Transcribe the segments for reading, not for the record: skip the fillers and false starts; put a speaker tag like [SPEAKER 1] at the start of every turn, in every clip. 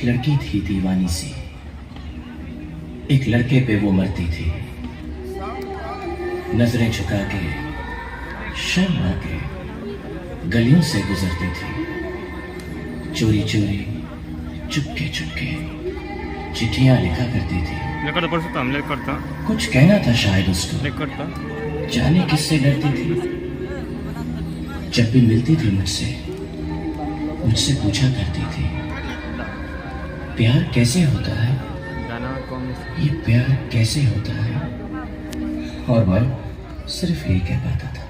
[SPEAKER 1] लड़की थी दीवानी सी, एक लड़के पे वो मरती थी। नजरें झुका के शर्मा के गलियों से गुजरती थी। चोरी चोरी चुपके चुपके चिट्ठियां लिखा करती थी। कुछ कहना था शायद उसको, जाने किससे डरती थी। जब भी मिलती थी मुझसे पूछा करती थी, प्यार कैसे होता है, ये प्यार कैसे होता है। और मैं सिर्फ यही कह पाता था।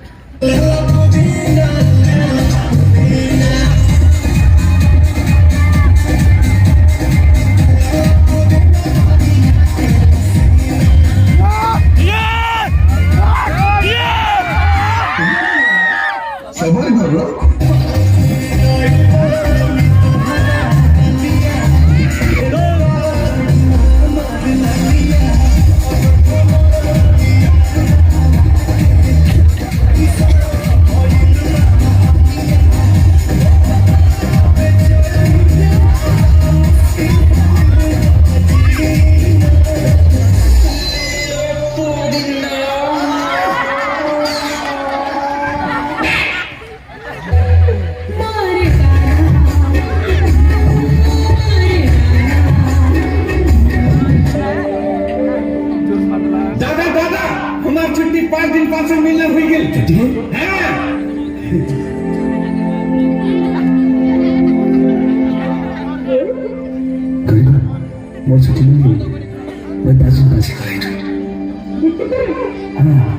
[SPEAKER 2] सबर करो। छुट्टी 5 दिन 5 मिलना हुई गई छुट्टी है। मोर छुट्टी नहीं, मैं 5 दिन 5 हाँ